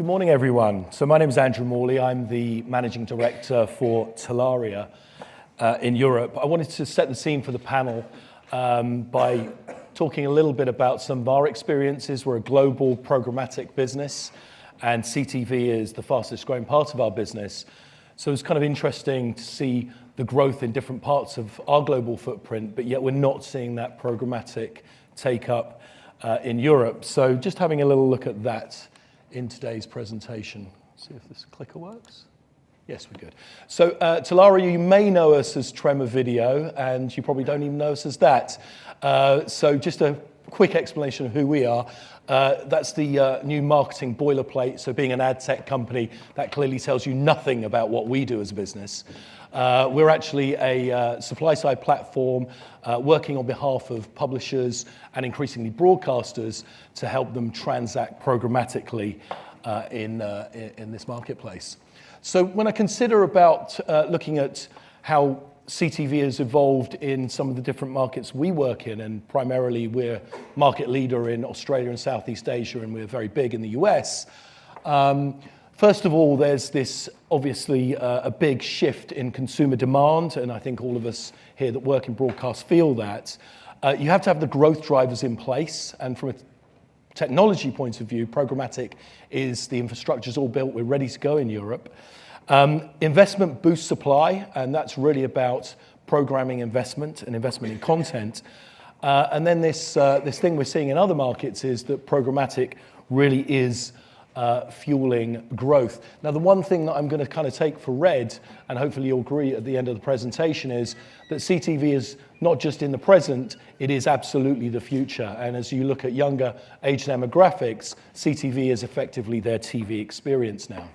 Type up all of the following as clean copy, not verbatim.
Good morning, everyone. So my name is Andrew Morley. I'm the Managing Director for Telaria in Europe. I wanted to set the scene for the panel by talking a little bit about some of our experiences. We're a global programmatic business, and CTV is the fastest growing part of our business. So it's kind of interesting to see the growth in different parts of our global footprint, but yet we're not seeing that programmatic take up in Europe. So just having a little look at that in today's presentation. See if this clicker works. Yes, we're good. So Telaria, you may know us as Tremor Video, and you probably don't even know us as that. So just a quick explanation of who we are. That's the new marketing boilerplate. So being an ad tech company, that clearly tells you nothing about what we do as a business. We're actually a supply-side platform working on behalf of publishers and increasingly broadcasters to help them transact programmatically in this marketplace. So when I consider about looking at how CTV has evolved in some of the different markets we work in, and primarily we're market leader in Australia and Southeast Asia, and we're very big in the US. First of all, there's this obviously a big shift in consumer demand, and I think all of us here that work in broadcast feel that. You have to have the growth drivers in place, and from a technology point of view, programmatic is the infrastructure's all built, we're ready to go in Europe. Investment boosts supply, and that's really about programming investment and investment in content. And then this thing we're seeing in other markets is that programmatic really is fueling growth. Now, the one thing that I'm going to kind of take for read, and hopefully you'll agree at the end of the presentation, is that CTV is not just in the present, it is absolutely the future. And as you look at younger age demographics, CTV is effectively their TV experience now.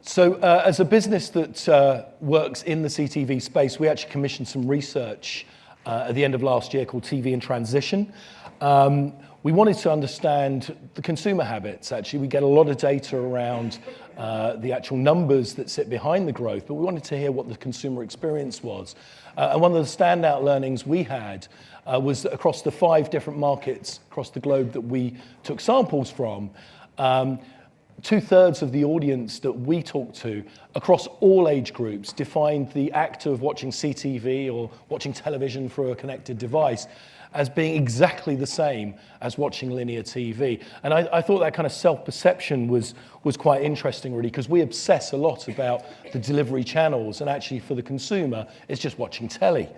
So as a business that works in the CTV space, we actually commissioned some research at the end of last year called TV in Transition. We wanted to understand the consumer habits. Actually, we get a lot of data around the actual numbers that sit behind the growth, but we wanted to hear what the consumer experience was. And one of the standout learnings we had was that across the 5 different markets across the globe that we took samples from, 2/3 of the audience that we talked to across all age groups defined the act of watching CTV or watching television through a connected device as being exactly the same as watching linear TV. And I thought that kind of self-perception was quite interesting, really, because we obsess a lot about the delivery channels, and actually for the consumer, it's just watching telly.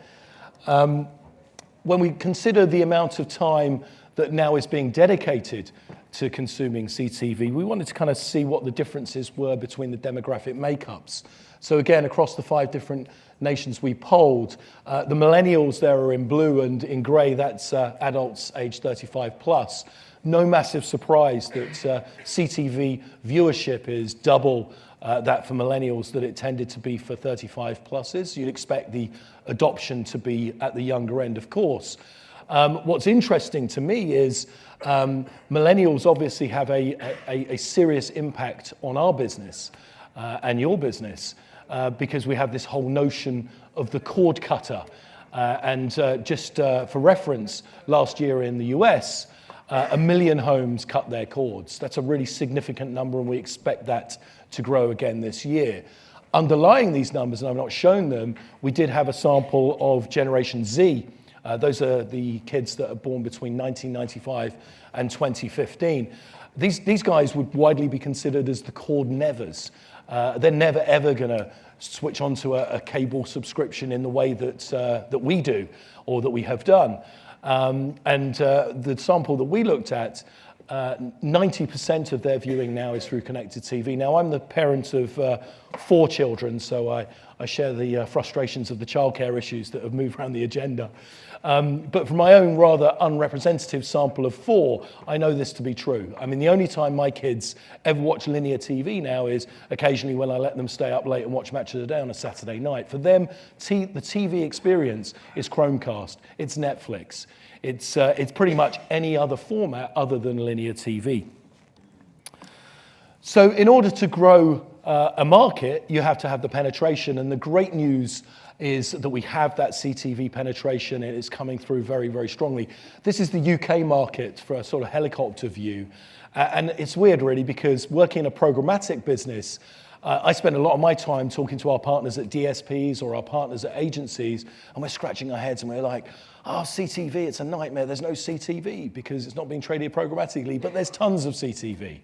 When we consider the amount of time that now is being dedicated to consuming CTV, we wanted to kind of see what the differences were between the demographic makeups. So again, across the 5 different nations we polled, the Millennials there are in blue, and in grey, that's adults aged 35 plus. No massive surprise that CTV viewership is double that for Millennials that it tended to be for 35 pluses. You'd expect the adoption to be at the younger end, of course. What's interesting to me is Millennials obviously have a serious impact on our business and your business because we have this whole notion of the cord cutter. And just for reference, last year in the US, 1 million homes cut their cords. That's a really significant number, and we expect that to grow again this year. Underlying these numbers, and I've not shown them, we did have a sample of Generation Z. Those are the kids that are born between 1995 and 2015. These guys would widely be considered as the cord nevers. They're never, ever going to switch onto a cable subscription in the way that we do or that we have done. And the sample that we looked at, 90% of their viewing now is through connected TV. Now, I'm the parent of 4 children, so I share the frustrations of the childcare issues that have moved around the agenda. But from my own rather unrepresentative sample of 4, I know this to be true. I mean, the only time my kids ever watch linear TV now is occasionally when I let them stay up late and watch Match of the Day on a Saturday night. For them, the TV experience is Chromecast, it's Netflix, it's pretty much any other format other than linear TV. So in order to grow a market, you have to have the penetration, and the great news is that we have that CTV penetration and it's coming through very, very strongly. This is the UK market for a sort of helicopter view. And it's weird really because working in a programmatic business, I spend a lot of my time talking to our partners at DSPs or our partners at agencies, and we're scratching our heads and we're like, oh, CTV, it's a nightmare. There's no CTV because it's not being traded programmatically, but there's tons of CTV.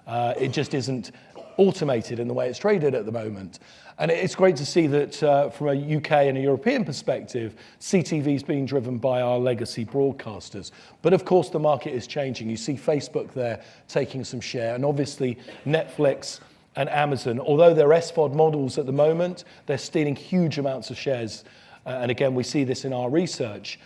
It just isn't automated in the way it's traded at the moment. And it's great to see that from a UK and a European perspective, CTV is being driven by our legacy broadcasters. But of course, the market is changing. You see Facebook there taking some share, and obviously Netflix and Amazon, although they're SVOD models at the moment, they're stealing huge amounts of shares. And again, we see this in our research.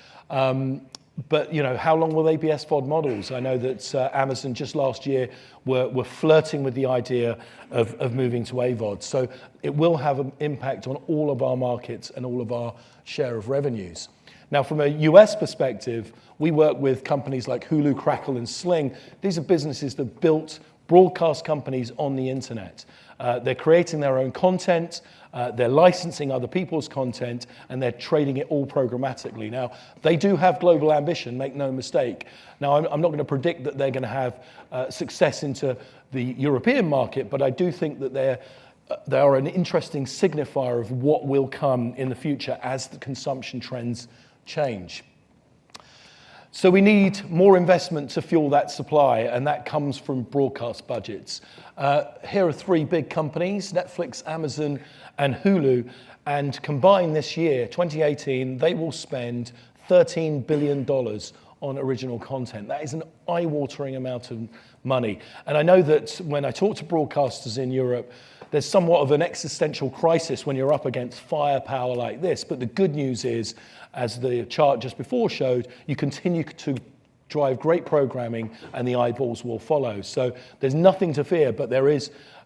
But you know, how long will they be SVOD models? I know that Amazon just last year were flirting with the idea of moving to AVOD. So it will have an impact on all of our markets and all of our share of revenues. Now, from a US perspective, we work with companies like Hulu, Crackle, and Sling. These are businesses that built broadcast companies on the internet. They're creating their own content, they're licensing other people's content, and they're trading it all programmatically. Now, they do have global ambition, make no mistake. Now, I'm not going to predict that they're going to have success into the European market, but I do think that they are an interesting signifier of what will come in the future as the consumption trends change. So we need more investment to fuel that supply, and that comes from broadcast budgets. Here are three big companies, Netflix, Amazon, and Hulu, and combined this year, 2018, they will spend $13 billion on original content. That is an eye-watering amount of money. And I know that when I talk to broadcasters in Europe, there's somewhat of an existential crisis when you're up against firepower like this. But the good news is, as the chart just before showed, you continue to drive great programming and the eyeballs will follow. So there's nothing to fear, but there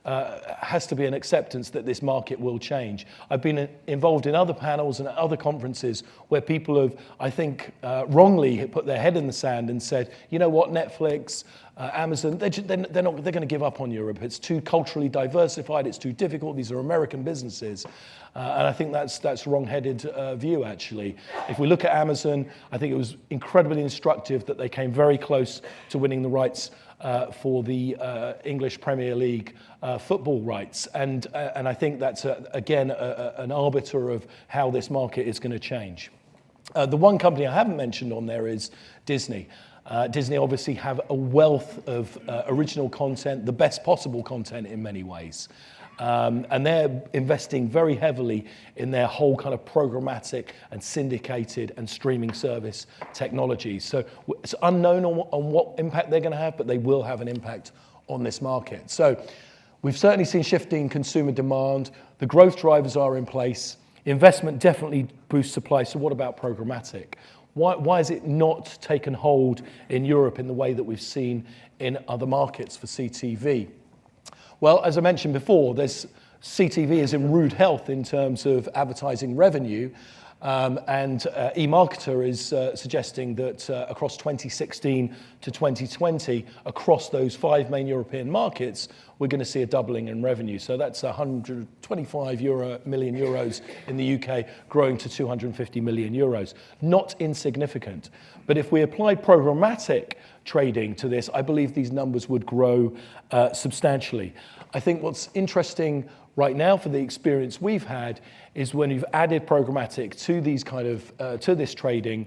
has to be an acceptance that this market will change. I've been involved in other panels and other conferences where people have, I think, wrongly put their head in the sand and said, you know what, Netflix, Amazon, they're going to give up on Europe. It's too culturally diversified. It's too difficult. These are American businesses. And I think that's wrong-headed view, actually. If we look at Amazon, I think it was incredibly instructive that they came very close to winning the rights for the English Premier League football rights. And I think that's, again, an arbiter of how this market is going to change. The one company I haven't mentioned on there is Disney. Disney obviously have a wealth of original content, the best possible content in many ways. And they're investing very heavily in their whole kind of programmatic and syndicated and streaming service technologies. So it's unknown on what impact they're going to have, but they will have an impact on this market. So we've certainly seen shifting consumer demand. The growth drivers are in place. Investment definitely boosts supply. So what about programmatic? Why has it not taken hold in Europe in the way that we've seen in other markets for CTV? Well, as I mentioned before, CTV is in rude health in terms of advertising revenue, and eMarketer is suggesting that across 2016 to 2020, across those 5 main European markets, we're going to see a doubling in revenue. So that's 125 million euros in the UK, growing to 250 million euros. Not insignificant. But if we applied programmatic trading to this, I believe these numbers would grow substantially. I think what's interesting right now for the experience we've had is when you've added programmatic to these kind of to this trading,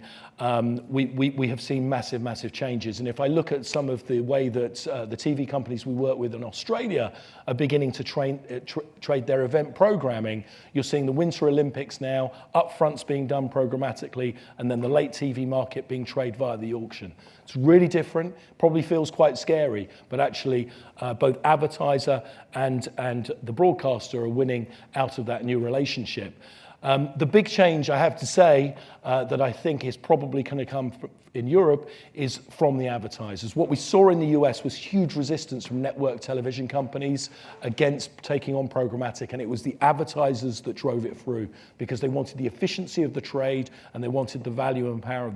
we have seen massive changes. And if I look at some of the way that the TV companies we work with in Australia are beginning to trade their event programming, you're seeing the Winter Olympics now, upfronts being done programmatically, and then the late TV market being traded via the auction. It's really different, probably feels quite scary, but actually both advertiser and the broadcaster are winning out of that new relationship. The big change, I have to say, that I think is probably going to come in Europe is from the advertisers. What we saw in the US was huge resistance from network television companies against taking on programmatic, and it was the advertisers that drove it through because they wanted the efficiency of the trade and they wanted the value and power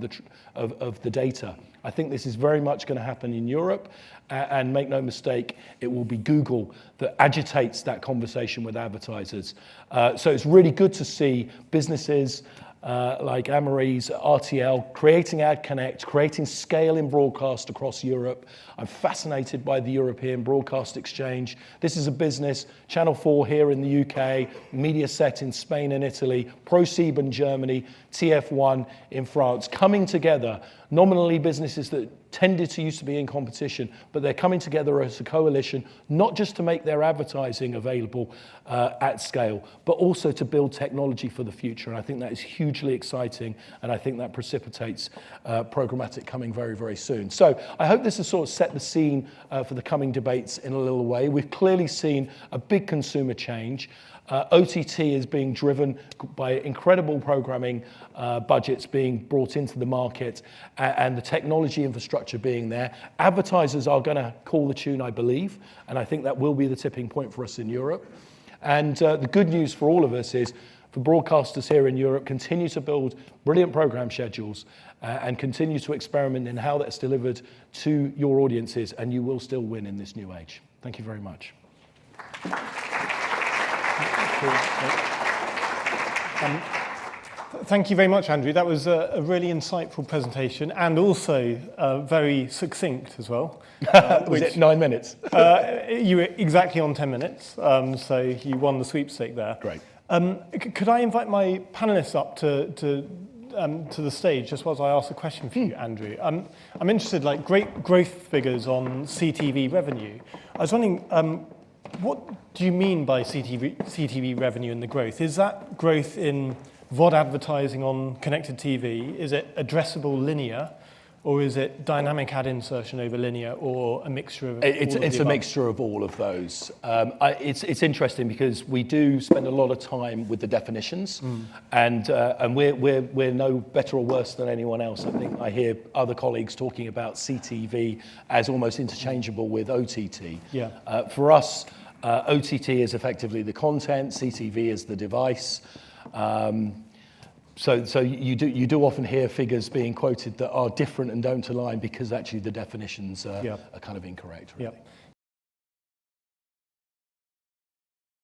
of the data. I think this is very much going to happen in Europe, and make no mistake, it will be Google that agitates that conversation with advertisers. So it's really good to see see businesses like Amory's, RTL, creating Ad Connect, creating scale in broadcast across Europe. I'm fascinated by the European Broadcast Exchange. This is a business, Channel 4 here in the UK, Mediaset in Spain and Italy, ProSieben in Germany, TF1 in France, coming together, nominally businesses that tended to used to be in competition, but they're coming together as a coalition, not just to make their advertising available at scale, but also to build technology for the future. And I think that is hugely exciting, and I think that precipitates programmatic coming very, very soon. So I hope this has sort of set the scene for the coming debates in a little way. We've clearly seen a big consumer change. OTT is being driven by incredible programming budgets being brought into the market and the technology infrastructure being there. Advertisers are going to call the tune, I believe, and I think that will be the tipping point for us in Europe. And the good news for all of us is, for broadcasters here in Europe, continue to build brilliant program schedules and continue to experiment in how that's delivered to your audiences, and you will still win in this new age. Thank you very much. Thank you very much, Andrew. That was a really insightful presentation, and also very succinct as well. Was it 9 minutes? You were exactly on 10 minutes, so you won the sweepstake there. Great. Could I invite my panelists up to the stage just whilst I ask a question for you, Andrew? I'm interested, like, great growth figures on CTV revenue. I was wondering, what do you mean by CTV revenue and the growth? Is that growth in VOD advertising on connected TV? Is it addressable linear? Or is it dynamic ad insertion over linear, or a mixture of It's a mixture of all of those. It's interesting because we do spend a lot of time with the definitions, and we're no better or worse than anyone else. I think I hear other colleagues talking about CTV as almost interchangeable with OTT. Yeah. For us, OTT is effectively the content, CTV is the device. So you do often hear figures being quoted that are different and don't align because actually the definitions are kind of incorrect. Really. Yeah.